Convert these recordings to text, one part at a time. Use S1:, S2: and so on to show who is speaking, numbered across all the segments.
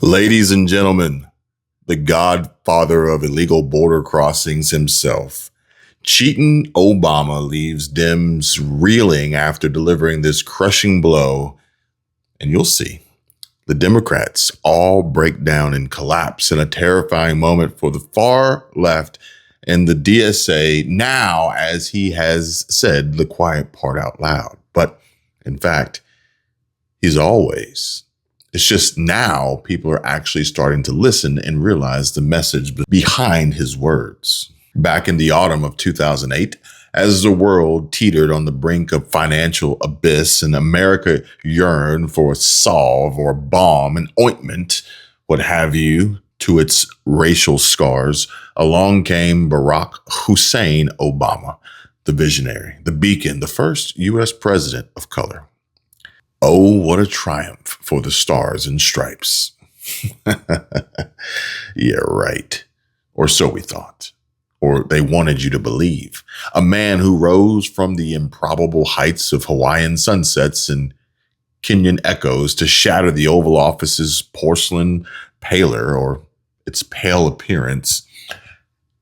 S1: Ladies and gentlemen, the godfather of illegal border crossings himself, cheating Obama leaves Dems reeling after delivering this crushing blow. And you'll see, the Democrats all break down and collapse in a terrifying moment for the far left and the DSA now, as he has said the quiet part out loud. But in fact, he's always. It's just now people are actually starting to listen and realize the message behind his words. Back in the autumn of 2008, as the world teetered on the brink of financial abyss and America yearned for a salve or a balm, an ointment, what have you, to its racial scars, along came Barack Hussein Obama, the visionary, the beacon, the first U.S. president of color. Oh, what a triumph for the stars and stripes. Yeah, right. Or so we thought. Or they wanted you to believe. A man who rose from the improbable heights of Hawaiian sunsets and Kenyan echoes to shatter the Oval Office's porcelain pallor or its pale appearance.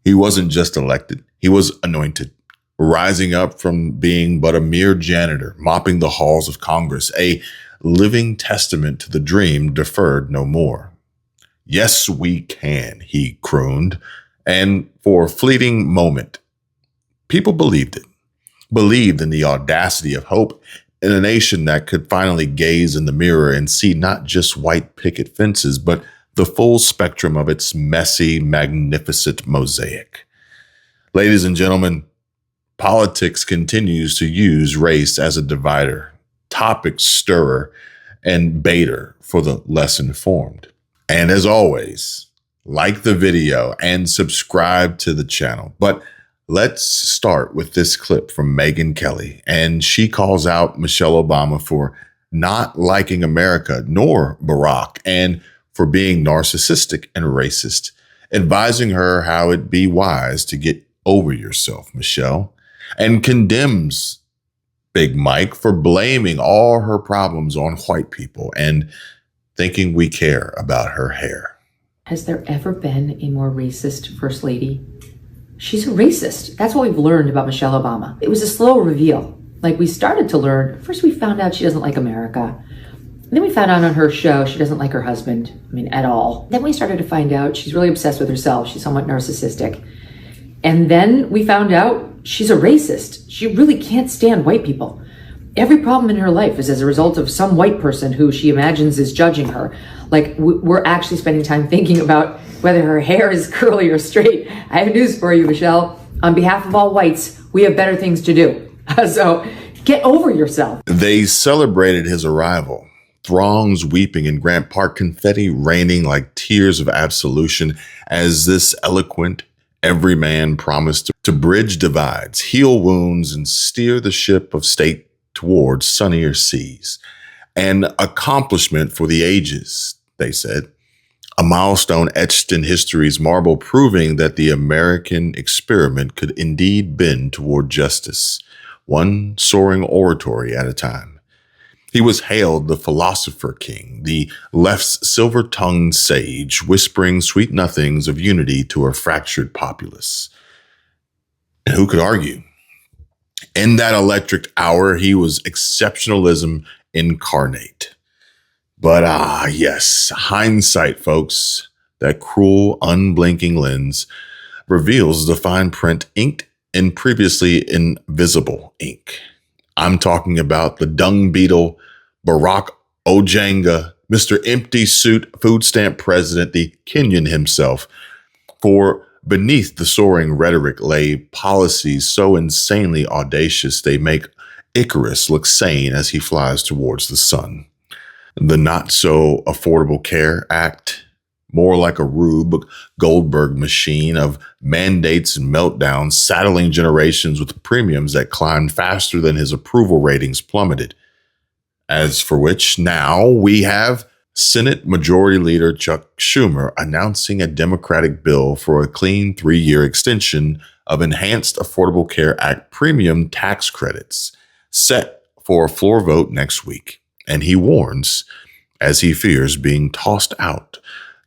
S1: He wasn't just elected. He was anointed, rising up from being but a mere janitor, mopping the halls of Congress, a living testament to the dream deferred no more. Yes, we can, he crooned. And for a fleeting moment, people believed it, believed in the audacity of hope in a nation that could finally gaze in the mirror and see not just white picket fences, but the full spectrum of its messy, magnificent mosaic. Ladies and gentlemen, politics continues to use race as a divider, topic stirrer, and baiter for the less informed. And as always, like the video and subscribe to the channel. But let's start with this clip from Megyn Kelly. And she calls out Michelle Obama for not liking America, nor Barack, and for being narcissistic and racist, advising her how it'd be wise to get over yourself, Michelle, and condemns Big Mike for blaming all her problems on white people and thinking we care about her hair.
S2: Has there ever been a more racist first lady? She's a racist. That's what we've learned about Michelle Obama. It was a slow reveal. Like, we started to learn, first we found out she doesn't like America. And then we found out on her show she doesn't like her husband, at all. Then we started to find out she's really obsessed with herself. She's somewhat narcissistic. And then we found out she's a racist. She really can't stand white people. Every problem in her life is as a result of some white person who she imagines is judging her. Like, we're actually spending time thinking about whether her hair is curly or straight. I have news for you, Michelle. On behalf of all whites, we have better things to do. So get over yourself.
S1: They celebrated his arrival. Throngs weeping in Grant Park, confetti raining like tears of absolution as this eloquent everyman promised to bridge divides, heal wounds, and steer the ship of state towards sunnier seas. An accomplishment for the ages, they said. A milestone etched in history's marble, proving that the American experiment could indeed bend toward justice, one soaring oratory at a time. He was hailed the philosopher king, the left's silver-tongued sage, whispering sweet nothings of unity to a fractured populace. And who could argue? In that electric hour, he was exceptionalism incarnate. But yes, hindsight, folks, that cruel, unblinking lens reveals the fine print inked in previously invisible ink. I'm talking about the dung beetle, Barack Ojanga, Mr. Empty Suit food stamp president, the Kenyan himself. For beneath the soaring rhetoric lay policies so insanely audacious they make Icarus look sane as he flies towards the sun. The Not-So-Affordable Care Act, more like a Rube Goldberg machine of mandates and meltdowns, saddling generations with premiums that climbed faster than his approval ratings plummeted. As for which now we have Senate Majority Leader Chuck Schumer announcing a Democratic bill for a clean 3-year extension of Enhanced Affordable Care Act premium tax credits, set for a floor vote next week. And he warns, as he fears being tossed out,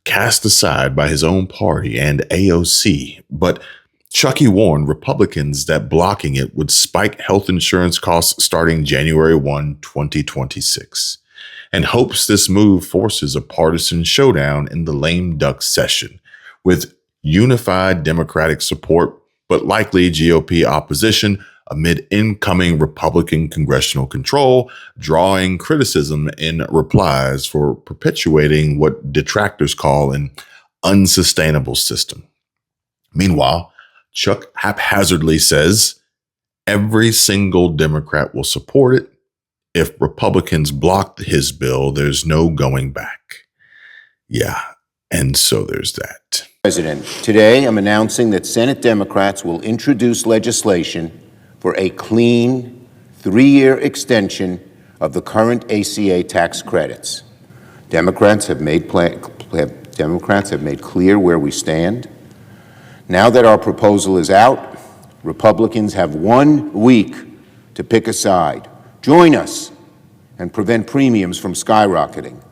S1: cast aside by his own party and AOC. But Chucky warned Republicans that blocking it would spike health insurance costs starting January 1, 2026, and hopes this move forces a partisan showdown in the lame duck session, with unified Democratic support but likely GOP opposition amid incoming Republican congressional control, drawing criticism in replies for perpetuating what detractors call an unsustainable system. Meanwhile, Chuck haphazardly says every single Democrat will support it. If Republicans block his bill, there's no going back. Yeah, and so there's that.
S3: President, today I'm announcing that Senate Democrats will introduce legislation for a clean 3-year extension of the current ACA tax credits. Democrats have made clear where we stand. Now that our proposal is out, Republicans have 1 week to pick a side. Join us and prevent premiums from skyrocketing,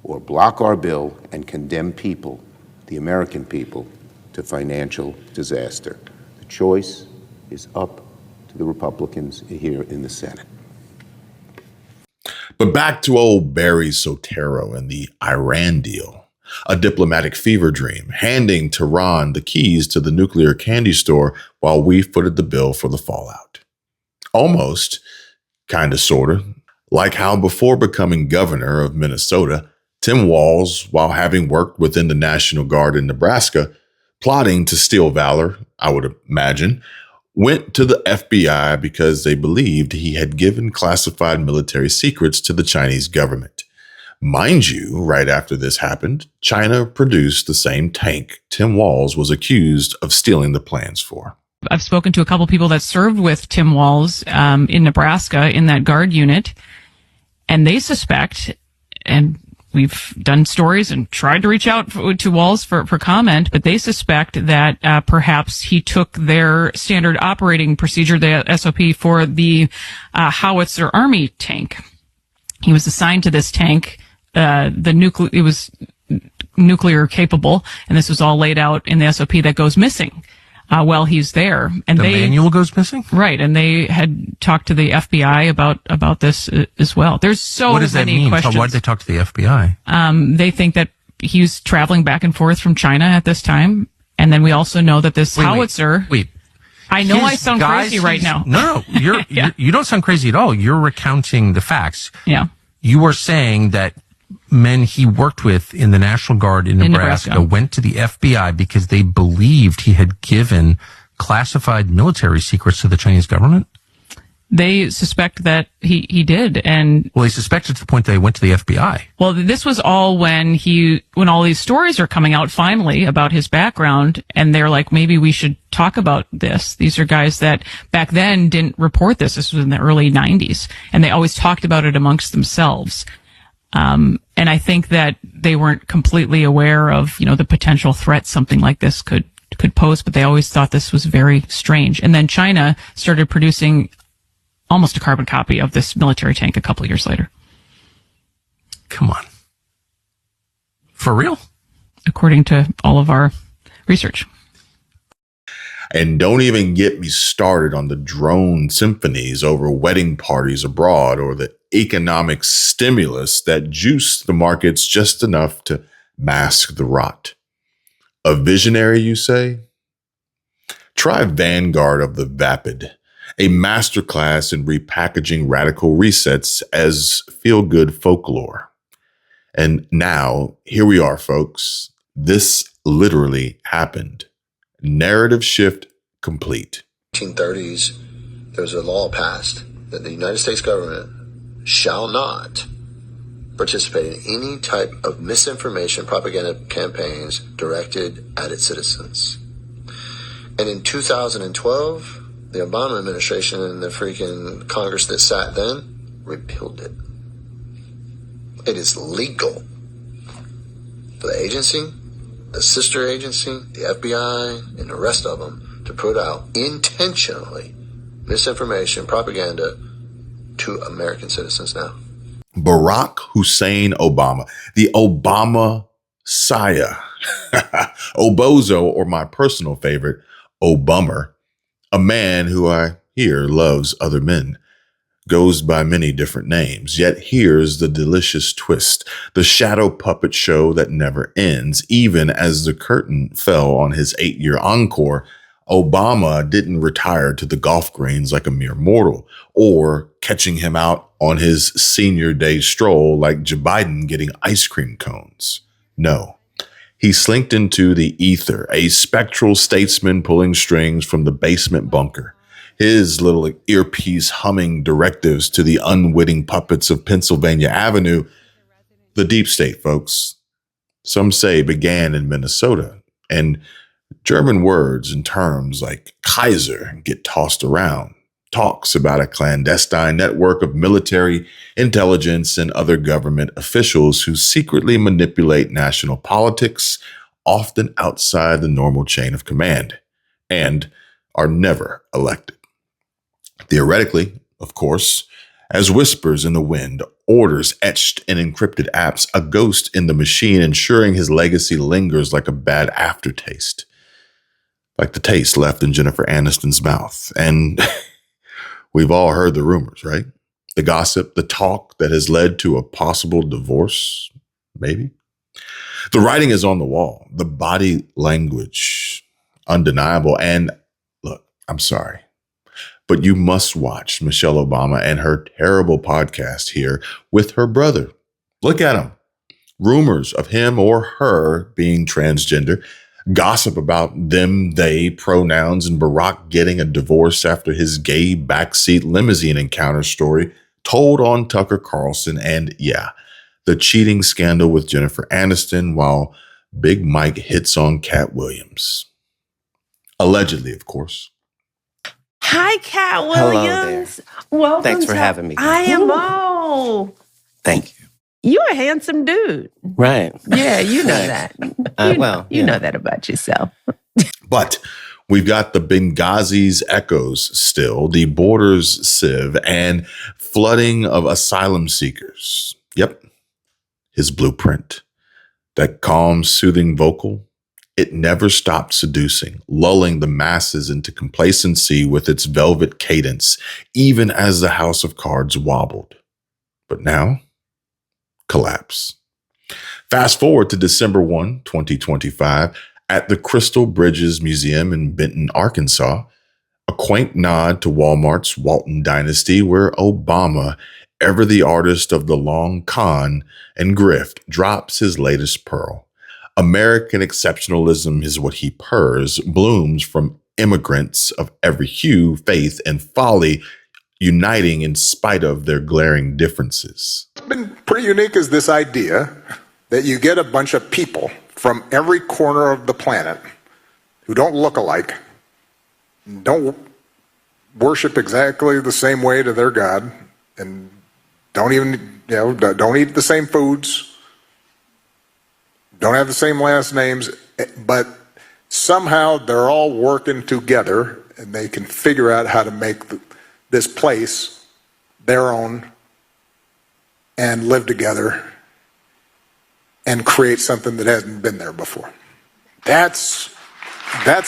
S3: or block our bill and condemn people, the American people, to financial disaster. The choice is up to the Republicans here in the Senate.
S1: But back to old Barry Soetoro and the Iran deal. A diplomatic fever dream, handing Tehran the keys to the nuclear candy store while we footed the bill for the fallout. Almost, kinda sorta, like how before becoming governor of Minnesota, Tim Walz, while having worked within the National Guard in Nebraska, plotting to steal valor, I would imagine, went to the FBI because they believed he had given classified military secrets to the Chinese government. Mind you, right after this happened, China produced the same tank Tim Walz was accused of stealing the plans for.
S4: I've spoken to a couple people that served with Tim Walz in Nebraska in that Guard unit, and they suspect, and we've done stories and tried to reach out to Walz for comment, but they suspect that perhaps he took their standard operating procedure, the SOP, for the howitzer army tank. He was assigned to this tank. It was nuclear capable, and this was all laid out in the SOP that goes missing while he's there. And
S5: the manual goes missing?
S4: Right, and they had talked to the FBI about this as well. There's so
S5: what does
S4: many
S5: that mean?
S4: questions.
S5: Why did they talk to the FBI?
S4: They think that he was traveling back and forth from China at this time, and then we also know that this howitzer.
S5: Wait.
S4: I know I sound crazy right now.
S5: No,
S4: Yeah.
S5: you don't sound crazy at all. You're recounting the facts.
S4: Yeah.
S5: You are saying that men he worked with in the National Guard in Nebraska went to the FBI because they believed he had given classified military secrets to the Chinese government?
S4: They suspect that he did, and
S5: well, they suspected to the point that they went to the FBI.
S4: Well, this was all when all these stories are coming out finally about his background, and they're like, maybe we should talk about this. These are guys that back then didn't report this. This was in the early 90s, and they always talked about it amongst themselves. And I think that they weren't completely aware of, the potential threat something like this could pose, but they always thought this was very strange. And then China started producing almost a carbon copy of this military tank a couple of years later.
S5: Come on. For real?
S4: According to all of our research.
S1: And don't even get me started on the drone symphonies over wedding parties abroad or the economic stimulus that juiced the markets just enough to mask the rot. A visionary, you say? Try Vanguard of the Vapid, a masterclass in repackaging radical resets as feel-good folklore. And now, here we are, folks. This literally happened. Narrative shift complete.
S6: 1930s, there was a law passed that the United States government shall not participate in any type of misinformation propaganda campaigns directed at its citizens. And in 2012, the Obama administration and the freaking Congress that sat then repealed it. It is legal for the agency, the sister agency, the FBI, and the rest of them to put out intentionally misinformation, propaganda to American citizens now.
S1: Barack Hussein Obama, the Obama Saya, Obozo, or my personal favorite, Obummer, a man who I hear loves other men, goes by many different names. Yet here's the delicious twist, the shadow puppet show that never ends. Even as the curtain fell on his 8-year encore, Obama didn't retire to the golf greens like a mere mortal, or catching him out on his senior day stroll like Joe Biden getting ice cream cones. No. He slinked into the ether, a spectral statesman pulling strings from the basement bunker, his little earpiece humming directives to the unwitting puppets of Pennsylvania Avenue. The deep state, folks, some say began in Minnesota, and German words and terms like Kaiser get tossed around. Talks about a clandestine network of military, intelligence, and other government officials who secretly manipulate national politics, often outside the normal chain of command, and are never elected. Theoretically, of course, as whispers in the wind, orders etched in encrypted apps, a ghost in the machine ensuring his legacy lingers like a bad aftertaste. Like the taste left in Jennifer Aniston's mouth. And we've all heard the rumors, right? The gossip, the talk that has led to a possible divorce, maybe. The writing is on the wall, the body language, undeniable. And look, I'm sorry, but you must watch Michelle Obama and her terrible podcast here with her brother. Look at him. Rumors of him or her being transgender, gossip about them, they pronouns, and Barack getting a divorce after his gay backseat limousine encounter story told on Tucker Carlson, and yeah, the cheating scandal with Jennifer Aniston while Big Mike hits on Cat Williams. Allegedly, of course.
S7: Hi, Cat
S8: Hello
S7: Williams.
S8: there.
S7: Welcome.
S8: Thanks for having me.
S7: IMO.
S8: Thank you.
S7: You're a handsome dude.
S8: Right.
S7: Yeah, you know that. You
S8: yeah.
S7: know that about yourself.
S1: But we've got the Benghazi's echoes still, the borders sieve, and flooding of asylum seekers. Yep, his blueprint. That calm, soothing vocal, it never stopped seducing, lulling the masses into complacency with its velvet cadence, even as the house of cards wobbled. But now, collapse. Fast forward to December 1, 2025, at the Crystal Bridges Museum in Benton, Arkansas, a quaint nod to Walmart's Walton Dynasty, where Obama, ever the artist of the long con and grift, drops his latest pearl. American exceptionalism is what he purrs, blooms from immigrants of every hue, faith, and folly, uniting in spite of their glaring differences.
S9: What's been pretty unique is this idea that you get a bunch of people from every corner of the planet who don't look alike, don't worship exactly the same way to their God, and don't even, don't eat the same foods, don't have the same last names, but somehow they're all working together and they can figure out how to make this place their own and live together and create something that hasn't been there before. That's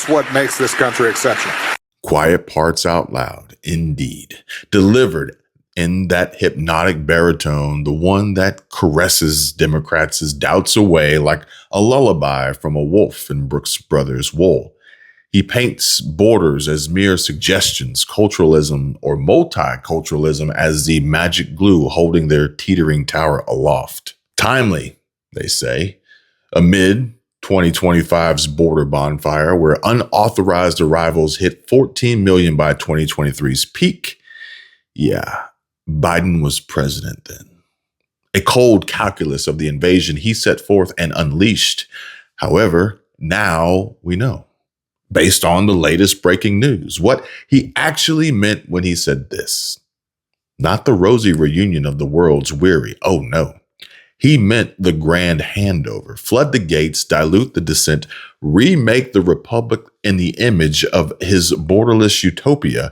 S9: what makes this country exceptional.
S1: Quiet parts out loud, indeed. Delivered in that hypnotic baritone, the one that caresses Democrats' doubts away like a lullaby from a wolf in Brooks Brothers' Wool. He paints borders as mere suggestions, culturalism or multiculturalism as the magic glue holding their teetering tower aloft. Timely, they say, amid 2025's border bonfire, where unauthorized arrivals hit 14 million by 2023's peak. Yeah, Biden was president then. A cold calculus of the invasion he set forth and unleashed. However, now we know, based on the latest breaking news, what he actually meant when he said this. Not the rosy reunion of the world's weary. Oh no. He meant the grand handover, flood the gates, dilute the dissent, remake the republic in the image of his borderless utopia,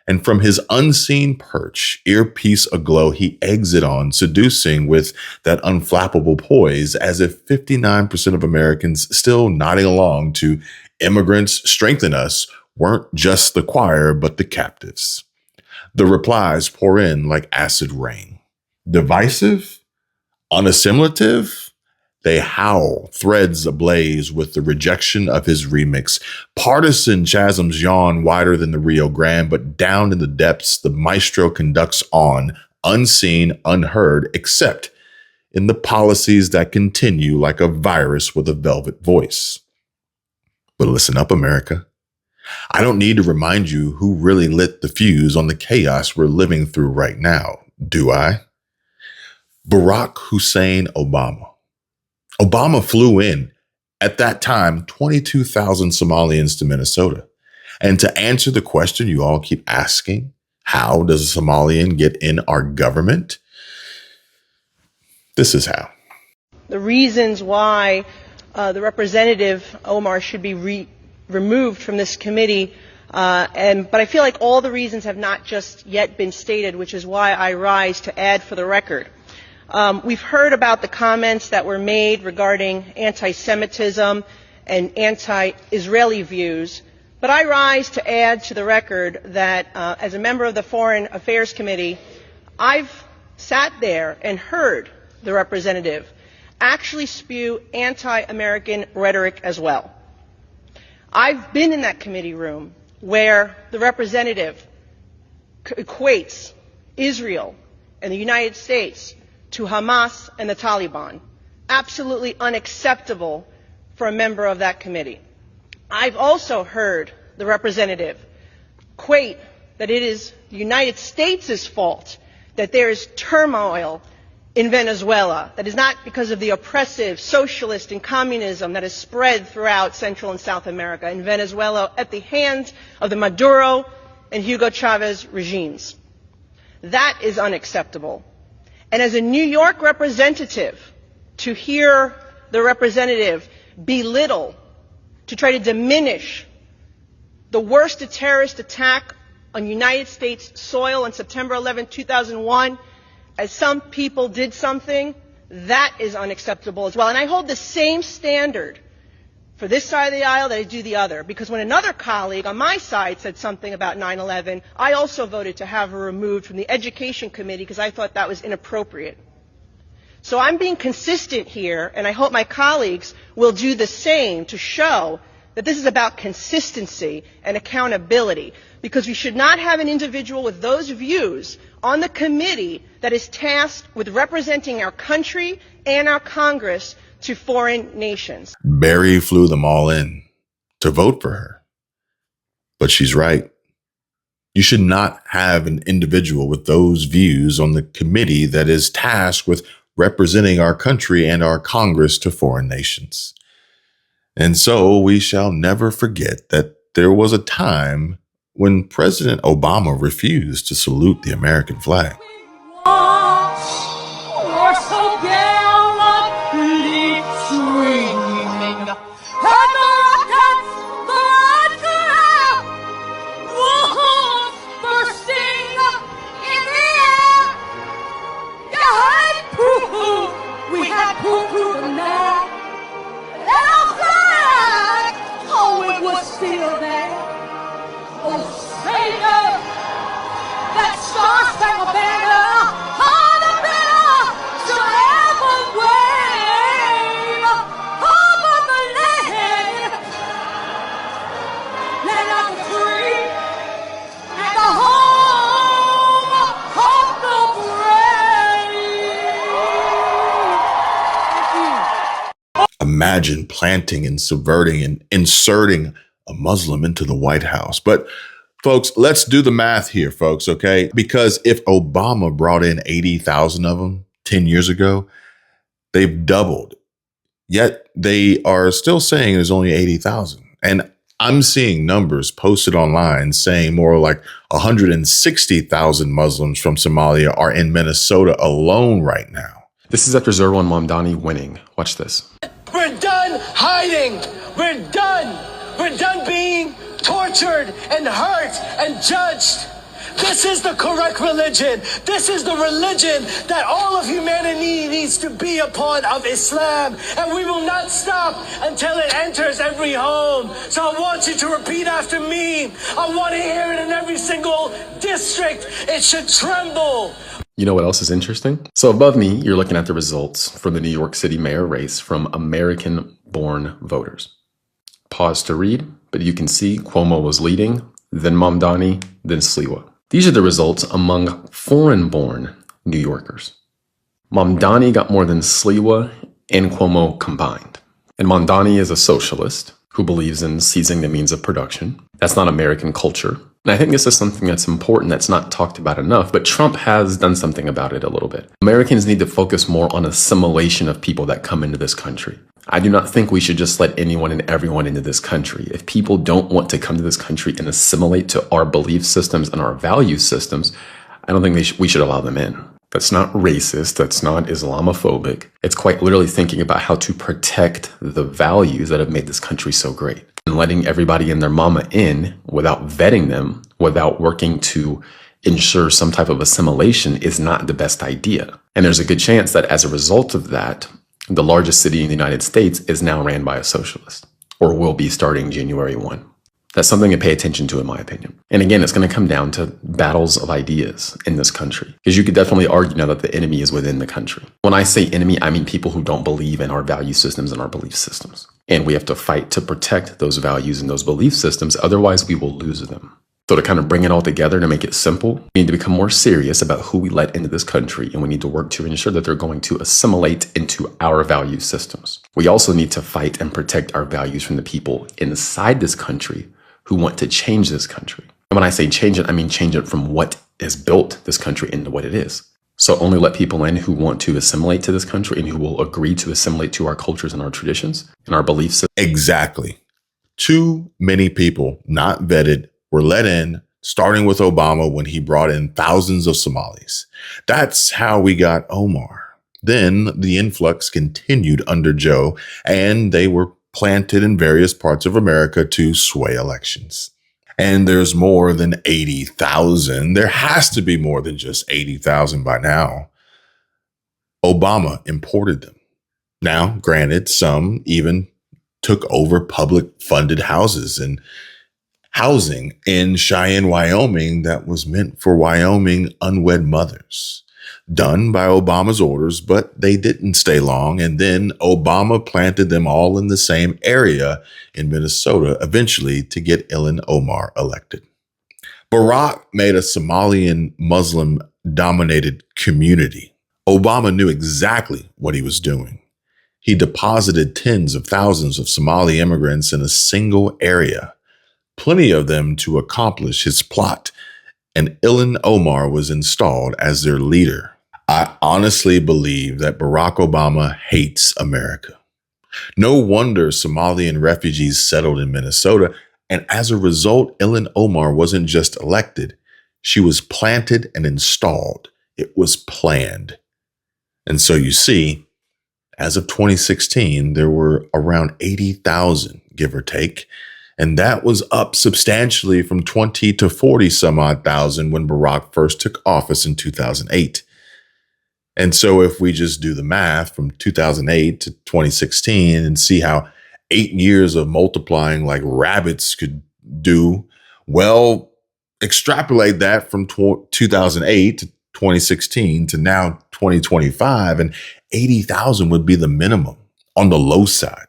S1: And from his unseen perch, earpiece aglow, he exit on, seducing with that unflappable poise, as if 59% of Americans still nodding along to "Immigrants strengthen us" weren't just the choir, but the captives. The replies pour in like acid rain. Divisive? Unassimilative? They howl, threads ablaze with the rejection of his remix. Partisan chasms yawn wider than the Rio Grande, but down in the depths, the maestro conducts on, unseen, unheard, except in the policies that continue like a virus with a velvet voice. But listen up, America. I don't need to remind you who really lit the fuse on the chaos we're living through right now, do I? Barack Hussein Obama. Obama flew in, at that time, 22,000 Somalians to Minnesota. And to answer the question you all keep asking, how does a Somalian get in our government? This is how.
S10: The reasons why the Representative Omar should be removed from this committee, but I feel like all the reasons have not just yet been stated, which is why I rise to add for the record. We've heard about the comments that were made regarding anti-Semitism and anti-Israeli views, but I rise to add to the record that as a member of the Foreign Affairs Committee, I've sat there and heard the representative actually spew anti-American rhetoric as well. I've been in that committee room where the representative equates Israel and the United States to Hamas and the Taliban. Absolutely unacceptable for a member of that committee. I've also heard the representative equate that it is the United States' fault that there is turmoil in Venezuela, that is not because of the oppressive socialist and communism that has spread throughout Central and South America, in Venezuela at the hands of the Maduro and Hugo Chavez regimes. That is unacceptable. And as a New York representative, to hear the representative belittle, to try to diminish the worst terrorist attack on United States soil on September 11, 2001, as some people did something, that is unacceptable as well. And I hold the same standard for this side of the aisle that I do the other, because when another colleague on my side said something about 9/11, I also voted to have her removed from the Education Committee because I thought that was inappropriate. So I'm being consistent here, and I hope my colleagues will do the same to show that this is about consistency and accountability, because we should not have an individual with those views on the committee that is tasked with representing our country and our Congress to foreign nations.
S1: Barry flew them all in to vote for her. But she's right. You should not have an individual with those views on the committee that is tasked with representing our country and our Congress to foreign nations. And so we shall never forget that there was a time when President Obama refused to salute the American flag.
S11: Still there, oh Savior, that star-spangled banner on the banner shall ever wave over the land of the free and the home of the brave.
S1: Imagine planting and subverting and inserting a Muslim into the White House. But folks, let's do the math here, folks, okay? Because if Obama brought in 80,000 of them 10 years ago, they've doubled. Yet they are still saying there's only 80,000. And I'm seeing numbers posted online saying more like 160,000 Muslims from Somalia are in Minnesota alone right now.
S12: This is after Zerwan Mamdani winning. Watch this.
S13: We're done hiding. We're done. We're done being tortured and hurt and judged. This is the correct religion. This is the religion that all of humanity needs to be a part of, Islam. And we will not stop until it enters every home. So I want you to repeat after me. I want to hear it in every single district. It should tremble.
S12: You know what else is interesting? So above me, you're looking at the results for the New York City mayor race from American-born voters. Pause to read, but you can see Cuomo was leading, then Mamdani, then Sliwa. These are the results among foreign-born New Yorkers. Mamdani got more than Sliwa and Cuomo combined. And Mamdani is a socialist who believes in seizing the means of production. That's not American culture. And I think this is something that's important that's not talked about enough, but Trump has done something about it a little bit. Americans need to focus more on assimilation of people that come into this country. I do not think we should just let anyone and everyone into this country. If people don't want to come to this country and assimilate to our belief systems and our value systems, I don't think we should allow them in. That's not racist. That's not Islamophobic. It's quite literally thinking about how to protect the values that have made this country so great. And letting everybody and their mama in without vetting them, without working to ensure some type of assimilation is not the best idea. And there's a good chance that as a result of that, the largest city in the United States is now ran by a socialist, or will be starting January 1. That's something to pay attention to, in my opinion. And again, it's going to come down to battles of ideas in this country. Because you could definitely argue now that the enemy is within the country. When I say enemy, I mean people who don't believe in our value systems and our belief systems. And we have to fight to protect those values and those belief systems. Otherwise, we will lose them. So to kind of bring it all together, to make it simple, we need to become more serious about who we let into this country. And we need to work to ensure that they're going to assimilate into our value systems. We also need to fight and protect our values from the people inside this country who want to change this country. And when I say change it, I mean change it from what has built this country into what it is. So only let people in who want to assimilate to this country and who will agree to assimilate to our cultures and our traditions and our beliefs.
S1: Exactly. Too many people not vetted were let in, starting with Obama when he brought in thousands of Somalis. That's how we got Omar. Then the influx continued under Joe, and they were planted in various parts of America to sway elections. And there's more than 80,000. There has to be more than just 80,000 by now. Obama imported them. Now, granted, some even took over public funded houses and housing in Cheyenne, Wyoming that was meant for Wyoming unwed mothers. Done by Obama's orders, but they didn't stay long. And then Obama planted them all in the same area in Minnesota, eventually to get Ilhan Omar elected. Barack made a Somalian Muslim dominated community. Obama knew exactly what he was doing. He deposited tens of thousands of Somali immigrants in a single area, plenty of them to accomplish his plot, and Ilhan Omar was installed as their leader. I honestly believe that Barack Obama hates America. No wonder Somalian refugees settled in Minnesota, and as a result, Ilhan Omar wasn't just elected. She was planted and installed. It was planned. And so you see, as of 2016, there were around 80,000, give or take, and that was up substantially from 20 to 40 some odd thousand when Barack first took office in 2008. And so if we just do the math from 2008 to 2016 and see how 8 years of multiplying like rabbits could do, well, extrapolate that from 2008 to 2016 to now 2025, and 80,000 would be the minimum on the low side.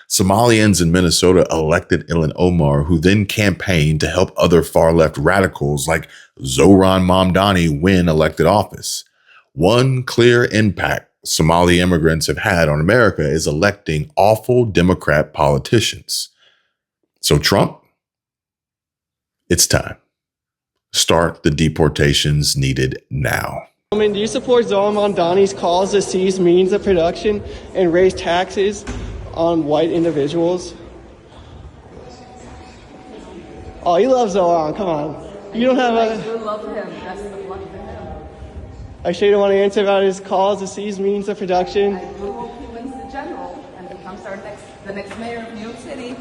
S1: Somalians in Minnesota elected Ilhan Omar, who then campaigned to help other far-left radicals like Zohran Mamdani win elected office. One clear impact Somali immigrants have had on America is electing awful Democrat politicians. So Trump, it's time. Start the deportations needed now.
S14: Do you support Zohran Mamdani's calls to seize means of production and raise taxes on white individuals? Oh, you love Zohran, come on. You don't have a...
S15: I do love him, that's the one for him.
S14: I sure you don't want to answer about his calls to seize means of production.
S15: I do hope he wins the general and becomes the next mayor of New York City.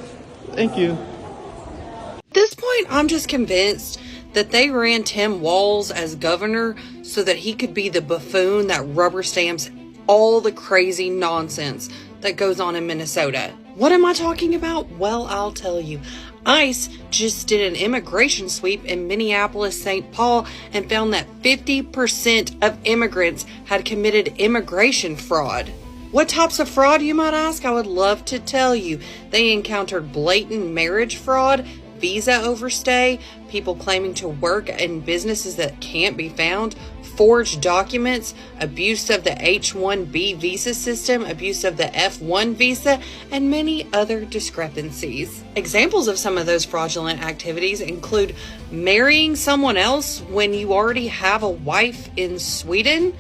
S14: Thank you.
S16: At this point, I'm just convinced that they ran Tim Walz as governor so that he could be the buffoon that rubber stamps all the crazy nonsense that goes on in Minnesota. What am I talking about? Well, I'll tell you. ICE just did an immigration sweep in Minneapolis, St. Paul, and found that 50% of immigrants had committed immigration fraud. What types of fraud, you might ask? I would love to tell you. They encountered blatant marriage fraud, visa overstay, people claiming to work in businesses that can't be found, forged documents, abuse of the H-1B visa system, abuse of the F-1 visa, and many other discrepancies. Examples of some of those fraudulent activities include marrying someone else when you already have a wife in Sweden,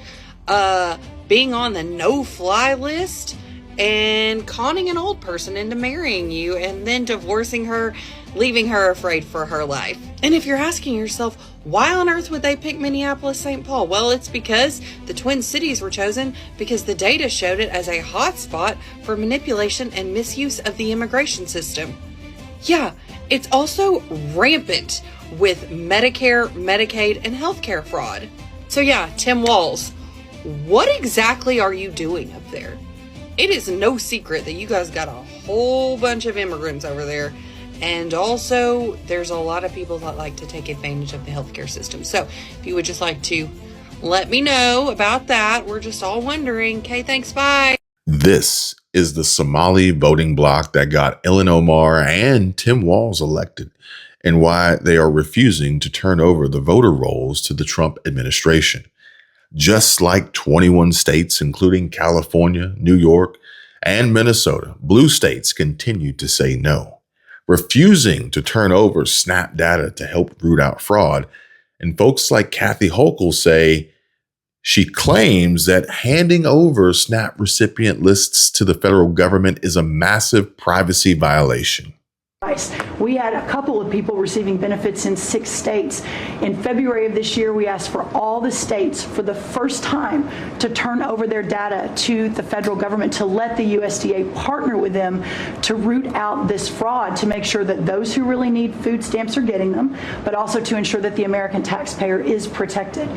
S16: being on the no-fly list, and conning an old person into marrying you and then divorcing her, leaving her afraid for her life. And if you're asking yourself, why on earth would they pick Minneapolis-St. Paul? Well, it's because the Twin Cities were chosen because the data showed it as a hotspot for manipulation and misuse of the immigration system. Yeah, it's also rampant with Medicare, Medicaid, and healthcare fraud. So yeah, Tim Walz, what exactly are you doing up there? It is no secret that you guys got a whole bunch of immigrants over there. And also, there's a lot of people that like to take advantage of the healthcare system. So, if you would just like to let me know about that, we're just all wondering. Okay, thanks, bye.
S1: This is the Somali voting bloc that got Ilhan Omar and Tim Walz elected, and why they are refusing to turn over the voter rolls to the Trump administration. Just like 21 states, including California, New York, and Minnesota, blue states continue to say no, refusing to turn over SNAP data to help root out fraud. And folks like Kathy Hochul say she claims that handing over SNAP recipient lists to the federal government is a massive privacy violation.
S17: We had a couple of people receiving benefits in 6 states. In February of this year, we asked for all the states for the first time to turn over their data to the federal government, to let the USDA partner with them to root out this fraud, to make sure that those who really need food stamps are getting them, but also to ensure that the American taxpayer is protected.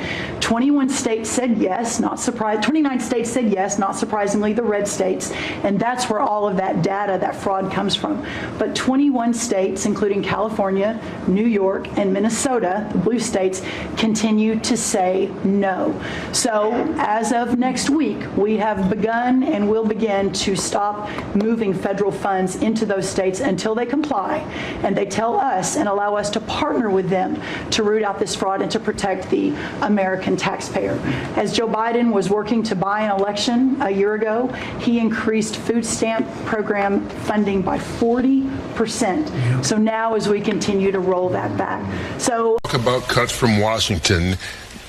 S17: 21 states said yes, not surprised. 29 states said yes, not surprisingly, the red states, and that's where all of that data, that fraud comes from. But 21 states, including California, New York, and Minnesota, the blue states, continue to say no. So as of next week, we have begun and will begin to stop moving federal funds into those states until they comply and they tell us and allow us to partner with them to root out this fraud and to protect the American taxpayer. As Joe Biden was working to buy an election a year ago, he increased food stamp program funding by 40%. So now as we continue to roll that back. So
S18: talk about cuts from Washington.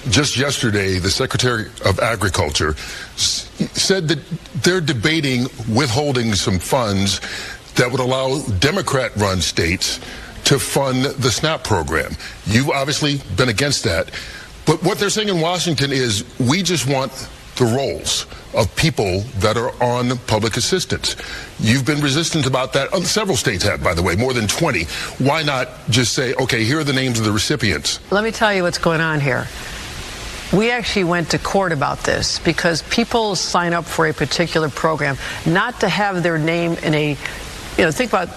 S18: Just yesterday, the Secretary of Agriculture said that they're debating withholding some funds that would allow Democrat-run states to fund the SNAP program. You've obviously been against that. But what they're saying in Washington is we just want the rolls of people that are on public assistance. You've been resistant about that. Several states have, by the way, more than 20. Why not just say, okay, here are the names of the recipients?
S19: Let me tell you what's going on here. We actually went to court about this because people sign up for a particular program not to have their name in a, think about,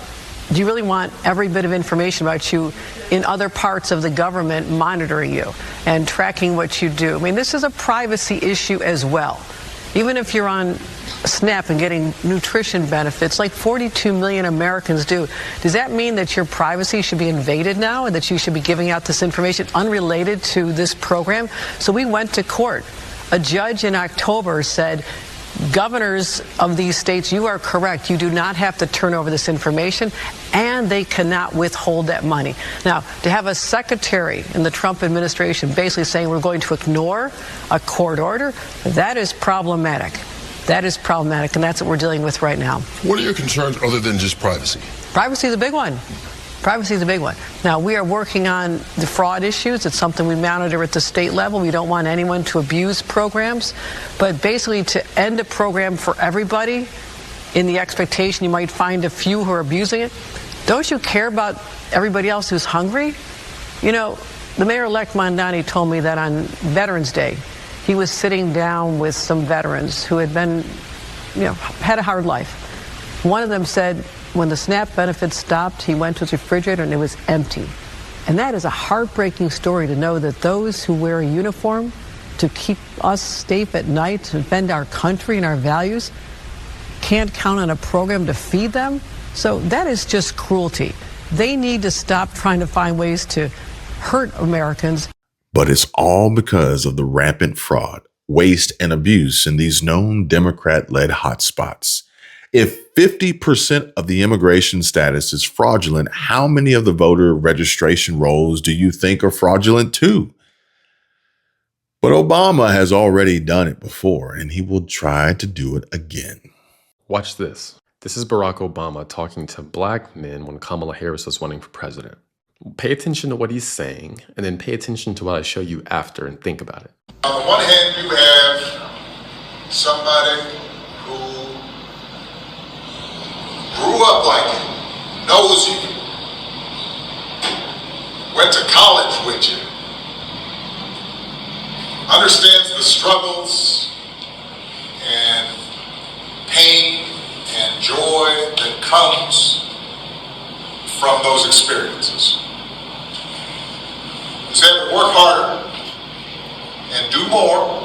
S19: do you really want every bit of information about you in other parts of the government monitoring you and tracking what you do? I mean, this is a privacy issue as well. Even if you're on SNAP and getting nutrition benefits, like 42 million Americans do, does that mean that your privacy should be invaded now and that you should be giving out this information unrelated to this program? So we went to court. A judge in October said, governors of these states, you are correct. You do not have to turn over this information, and they cannot withhold that money. Now, to have a secretary in the Trump administration basically saying we're going to ignore a court order, that is problematic. That is problematic, and that's what we're dealing with right now.
S18: What are your concerns other than just privacy?
S19: Privacy is a big one. Privacy is a big one. Now, we are working on the fraud issues. It's something we monitor at the state level. We don't want anyone to abuse programs. But basically, to end a program for everybody in the expectation you might find a few who are abusing it, don't you care about everybody else who's hungry? The mayor-elect Mondani told me that on Veterans Day, he was sitting down with some veterans who had been, had a hard life. One of them said when the SNAP benefits stopped, he went to his refrigerator and it was empty. And that is a heartbreaking story, to know that those who wear a uniform to keep us safe at night, to defend our country and our values, can't count on a program to feed them. So that is just cruelty. They need to stop trying to find ways to hurt Americans.
S1: But it's all because of the rampant fraud, waste, and abuse in these known Democrat-led hotspots. If 50% of the immigration status is fraudulent, how many of the voter registration rolls do you think are fraudulent too? But Obama has already done it before, and he will try to do it again.
S12: Watch this. This is Barack Obama talking to black men when Kamala Harris was running for president. Pay attention to what he's saying, and then pay attention to what I show you after and think about it.
S20: On the one hand, you have somebody who grew up like you, knows you, went to college with you, understands the struggles and pain and joy that comes from those experiences. You said to work harder and do more.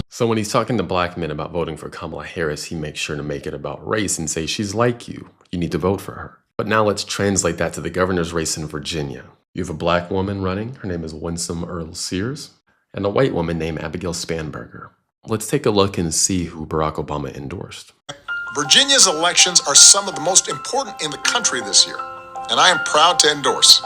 S12: So when he's talking to black men about voting for Kamala Harris, he makes sure to make it about race and say she's like you. You need to vote for her. But now let's translate that to the governor's race in Virginia. You have a black woman running. Her name is Winsome Earl Sears, and a white woman named Abigail Spanberger. Let's take a look and see who Barack Obama endorsed.
S20: Virginia's elections are some of the most important in the country this year, and I am proud to endorse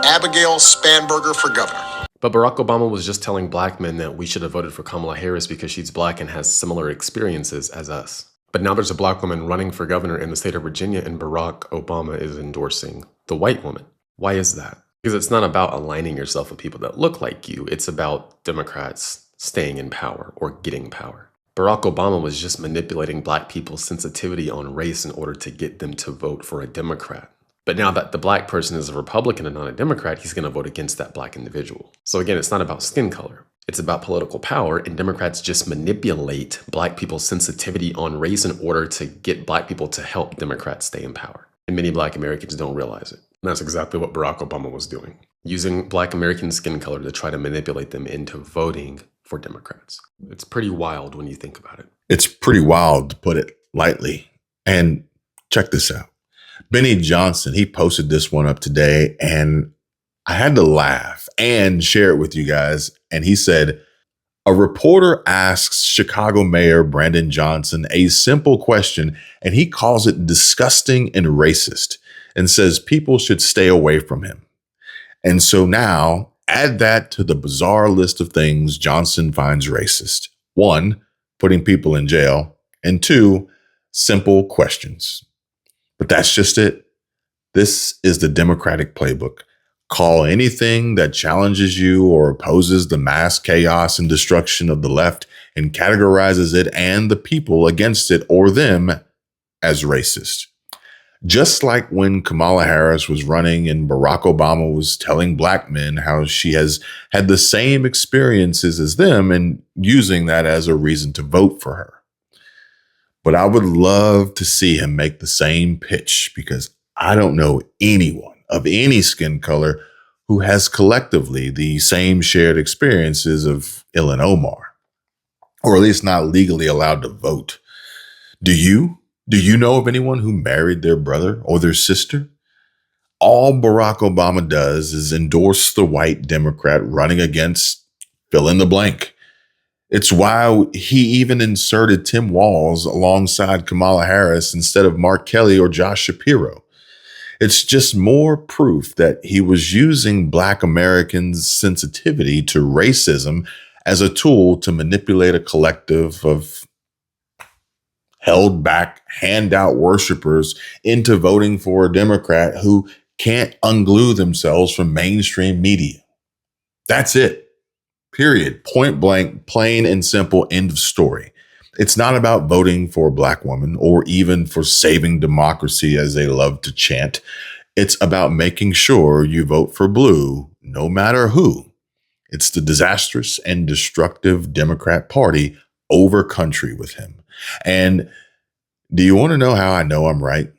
S20: Abigail Spanberger for governor.
S12: But Barack Obama was just telling black men that we should have voted for Kamala Harris because she's black and has similar experiences as us. But now there's a black woman running for governor in the state of Virginia, and Barack Obama is endorsing the white woman. Why is that? Because it's not about aligning yourself with people that look like you. It's about Democrats staying in power or getting power. Barack Obama was just manipulating black people's sensitivity on race in order to get them to vote for a Democrat. But now that the black person is a Republican and not a Democrat, he's going to vote against that black individual. So again, it's not about skin color. It's about political power, and Democrats just manipulate black people's sensitivity on race in order to get black people to help Democrats stay in power. And many black Americans don't realize it. And that's exactly what Barack Obama was doing, using black American skin color to try to manipulate them into voting for Democrats. It's pretty wild when you think about it.
S1: It's pretty wild, to put it lightly. And check this out. Benny Johnson, he posted this one up today, and I had to laugh and share it with you guys. And he said, a reporter asks Chicago Mayor Brandon Johnson a simple question, and he calls it disgusting and racist, and says people should stay away from him. And so now add that to the bizarre list of things Johnson finds racist. 1, putting people in jail, and 2, simple questions. But that's just it. This is the Democratic playbook. Call anything that challenges you or opposes the mass chaos and destruction of the left and categorizes it and the people against it or them as racist. Just like when Kamala Harris was running and Barack Obama was telling black men how she has had the same experiences as them and using that as a reason to vote for her. But I would love to see him make the same pitch, because I don't know anyone of any skin color who has collectively the same shared experiences of Ilhan Omar, or at least not legally allowed to vote. Do you? Do you know of anyone who married their brother or their sister? All Barack Obama does is endorse the white Democrat running against fill in the blank. It's why he even inserted Tim Walz alongside Kamala Harris instead of Mark Kelly or Josh Shapiro. It's just more proof that he was using Black Americans' sensitivity to racism as a tool to manipulate a collective of held back handout worshipers into voting for a Democrat who can't unglue themselves from mainstream media. That's it. Period. Point blank, plain and simple, end of story. It's not about voting for a black woman or even for saving democracy, as they love to chant. It's about making sure you vote for blue, no matter who. It's the disastrous and destructive Democrat Party over country with him. And do you want to know how I know I'm right?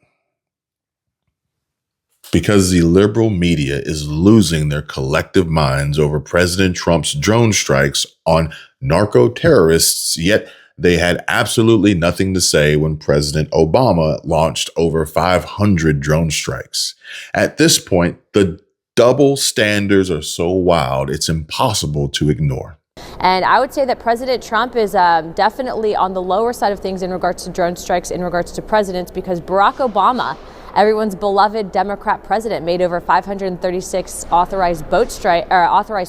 S1: Because the liberal media is losing their collective minds over President Trump's drone strikes on narco terrorists, yet they had absolutely nothing to say when President Obama launched over 500 drone strikes. At this point, the double standards are so wild, it's impossible to ignore.
S21: And I would say that President Trump is definitely on the lower side of things in regards to drone strikes, in regards to presidents, because Barack Obama, everyone's beloved Democrat president, made over 536 authorized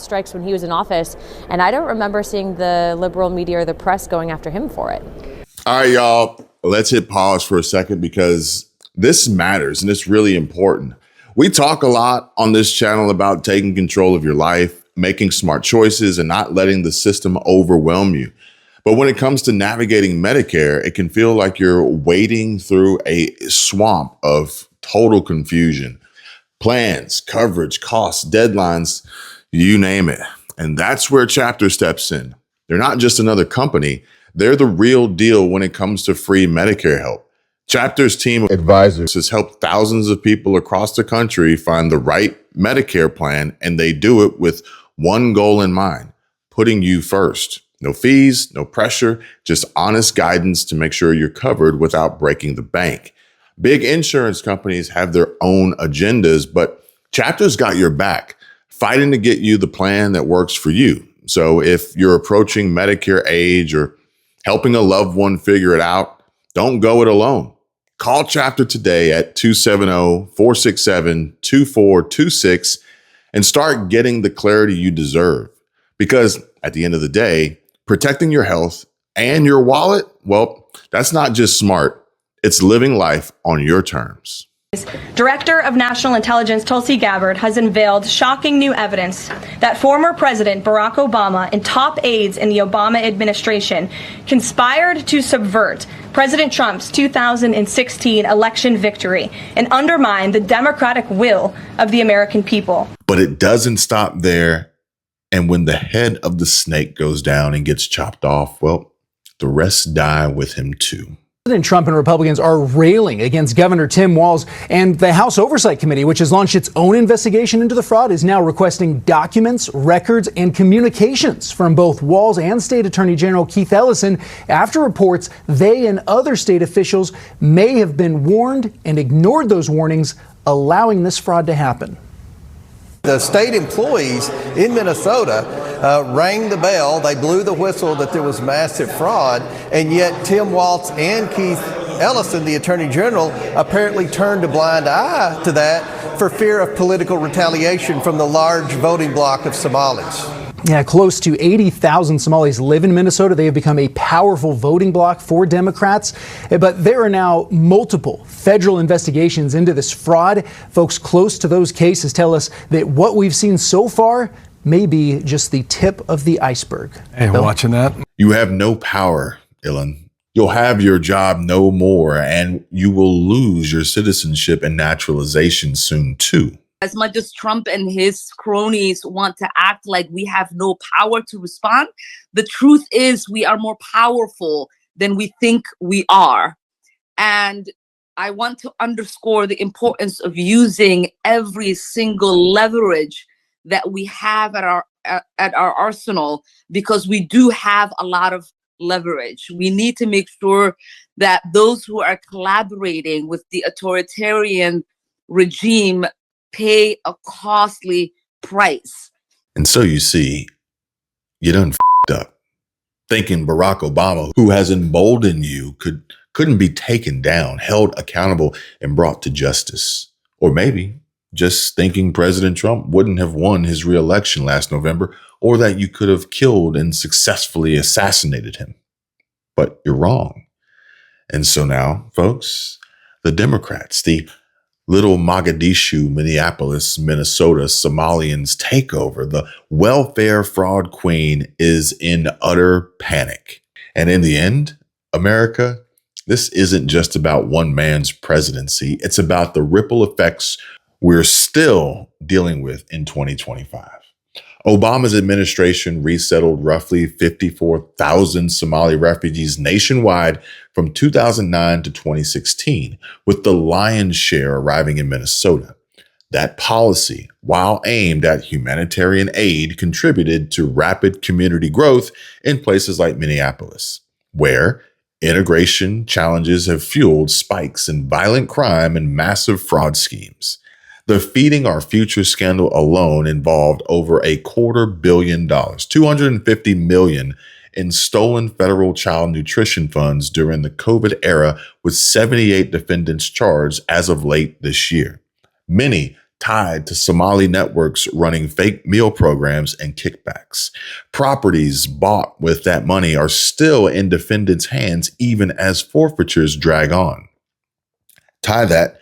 S21: strikes when he was in office. And I don't remember seeing the liberal media or the press going after him for it.
S1: All right, y'all, let's hit pause for a second because this matters and it's really important. We talk a lot on this channel about taking control of your life, making smart choices, and not letting the system overwhelm you. But when it comes to navigating Medicare, it can feel like you're wading through a swamp of total confusion. Plans, coverage, costs, deadlines, you name it. And that's where Chapter steps in. They're not just another company. They're the real deal when it comes to free Medicare help. Chapter's team of advisors has helped thousands of people across the country find the right Medicare plan, and they do it with one goal in mind: putting you first. No fees, no pressure, just honest guidance to make sure you're covered without breaking the bank. Big insurance companies have their own agendas, but Chapter's got your back, fighting to get you the plan that works for you. So if you're approaching Medicare age or helping a loved one figure it out, don't go it alone. Call Chapter today at 270-467-2426 and start getting the clarity you deserve. Because at the end of the day, protecting your health and your wallet, well, that's not just smart. It's living life on your terms.
S22: Director of National Intelligence Tulsi Gabbard has unveiled shocking new evidence that former President Barack Obama and top aides in the Obama administration conspired to subvert President Trump's 2016 election victory and undermine the democratic will of the American people.
S1: But it doesn't stop there. And when the head of the snake goes down and gets chopped off, well, the rest die with him too.
S23: President Trump and Republicans are railing against Governor Tim Walz, and the House Oversight Committee, which has launched its own investigation into the fraud, is now requesting documents, records, and communications from both Walz and State Attorney General Keith Ellison after reports they and other state officials may have been warned and ignored those warnings, allowing this fraud to happen.
S24: The state employees in Minnesota rang the bell, they blew the whistle that there was massive fraud, and yet Tim Walz and Keith Ellison, the Attorney General, apparently turned a blind eye to that for fear of political retaliation from the large voting bloc of Somalis.
S23: Yeah, close to 80,000 Somalis live in Minnesota. They have become a powerful voting bloc for Democrats. But there are now multiple federal investigations into this fraud. Folks close to those cases tell us that what we've seen so far may be just the tip of the iceberg.
S25: Hey, watching that.
S1: You have no power, Ilan. You'll have your job no more, and you will lose your citizenship and naturalization soon, too.
S26: As much as Trump and his cronies want to act like we have no power to respond, the truth is we are more powerful than we think we are. And I want to underscore the importance of using every single leverage that we have at our arsenal, because we do have a lot of leverage. We need to make sure that those who are collaborating with the authoritarian regime pay a costly price.
S1: And so you see, you done f***ed up. Thinking Barack Obama, who has emboldened you, couldn't be taken down, held accountable, and brought to justice. Or maybe just thinking President Trump wouldn't have won his re-election last November, or that you could have killed and successfully assassinated him. But you're wrong. And so now, folks, the Democrats, the little Mogadishu, Minneapolis, Minnesota Somalians takeover, the welfare fraud queen, is in utter panic. And in the end, America, this isn't just about one man's presidency. It's about the ripple effects we're still dealing with in 2025. Obama's administration resettled roughly 54,000 Somali refugees nationwide from 2009 to 2016, with the lion's share arriving in Minnesota. That policy, while aimed at humanitarian aid, contributed to rapid community growth in places like Minneapolis, where integration challenges have fueled spikes in violent crime and massive fraud schemes. The Feeding Our Future scandal alone involved over $250 million, $250 million in stolen federal child nutrition funds during the COVID era, with 78 defendants charged as of late this year. Many tied to Somali networks running fake meal programs and kickbacks. Properties bought with that money are still in defendants' hands even as forfeitures drag on. Tie that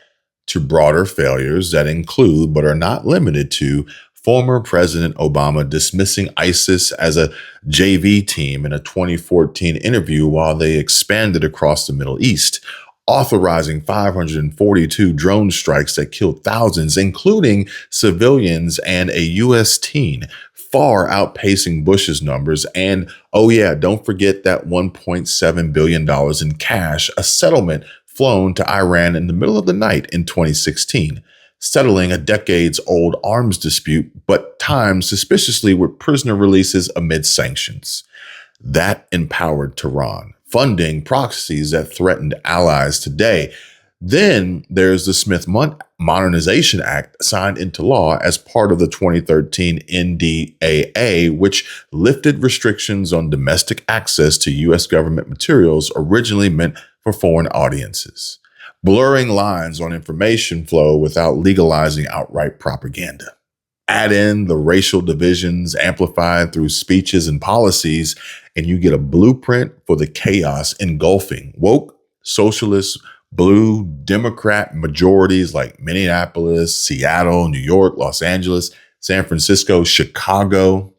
S1: to broader failures that include, but are not limited to, former President Obama dismissing ISIS as a JV team in a 2014 interview while they expanded across the Middle East, authorizing 542 drone strikes that killed thousands, including civilians and a U.S. teen, far outpacing Bush's numbers. And, oh yeah, don't forget that $1.7 billion in cash, a settlement flown to Iran in the middle of the night in 2016, settling a decades-old arms dispute, but timed suspiciously with prisoner releases amid sanctions. That empowered Tehran, funding proxies that threatened allies today. Then there's the Smith Modernization Act signed into law as part of the 2013 NDAA, which lifted restrictions on domestic access to U.S. government materials originally meant for foreign audiences, blurring lines on information flow without legalizing outright propaganda. Add in the racial divisions amplified through speeches and policies, and you get a blueprint for the chaos engulfing woke, socialist, blue, Democrat majorities like Minneapolis, Seattle, New York, Los Angeles, San Francisco, Chicago,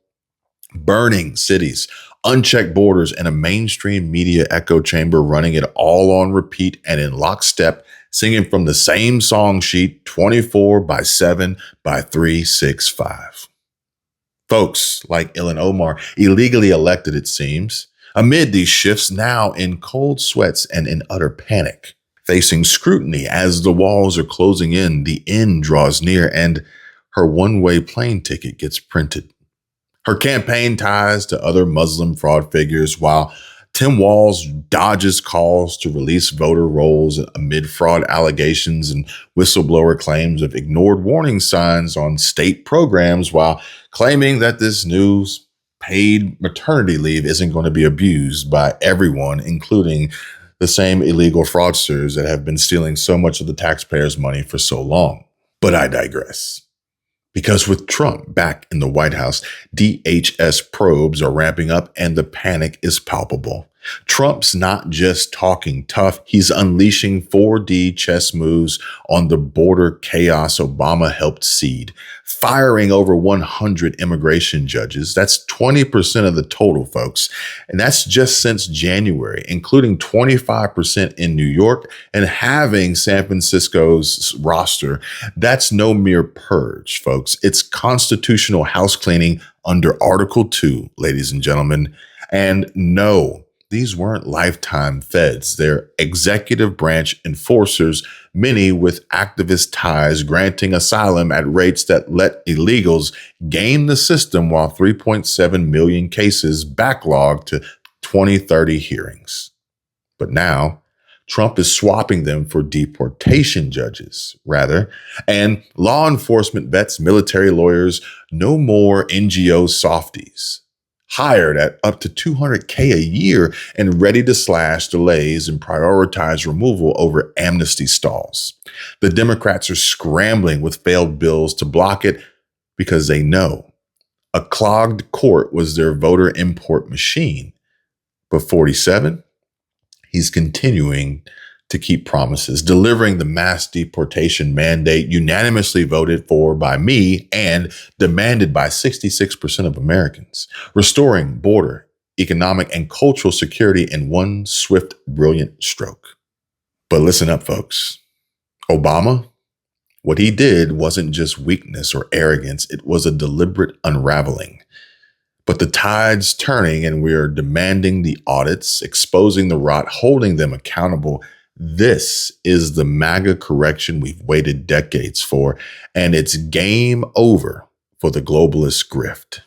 S1: burning cities, unchecked borders, and a mainstream media echo chamber running it all on repeat and in lockstep, singing from the same song sheet 24/7/365. Folks like Ilhan Omar, illegally elected, it seems, amid these shifts now in cold sweats and in utter panic, facing scrutiny as the walls are closing in, the end draws near, and her one-way plane ticket gets printed. Her campaign ties to other Muslim fraud figures, while Tim Walz dodges calls to release voter rolls amid fraud allegations and whistleblower claims of ignored warning signs on state programs, while claiming that this new paid maternity leave isn't going to be abused by everyone, including the same illegal fraudsters that have been stealing so much of the taxpayers' money for so long. But I digress. Because with Trump back in the White House, DHS probes are ramping up and the panic is palpable. Trump's not just talking tough, he's unleashing 4D chess moves on the border chaos Obama helped seed, firing over 100 immigration judges. That's 20% of the total, folks. And that's just since January, including 25% in New York and halving San Francisco's roster. That's no mere purge, folks. It's constitutional house cleaning under Article 2, ladies and gentlemen. And no, these weren't lifetime feds. They're executive branch enforcers, many with activist ties, granting asylum at rates that let illegals game the system while 3.7 million cases backlogged to 2030 hearings. But now, Trump is swapping them for deportation judges, rather, and law enforcement vets, military lawyers, no more NGO softies, hired at up to $200K a year and ready to slash delays and prioritize removal over amnesty stalls. The Democrats are scrambling with failed bills to block it because they know a clogged court was their voter import machine. But 47, he's continuing to keep promises, delivering the mass deportation mandate unanimously voted for by me and demanded by 66% of Americans, restoring border, economic, and cultural security in one swift, brilliant stroke. But listen up, folks. Obama, What he did wasn't just weakness or arrogance, it was a deliberate unraveling. But the tide's turning and we are demanding the audits, exposing the rot, holding them accountable. This is the MAGA correction we've waited decades for, and it's game over for the globalist grift.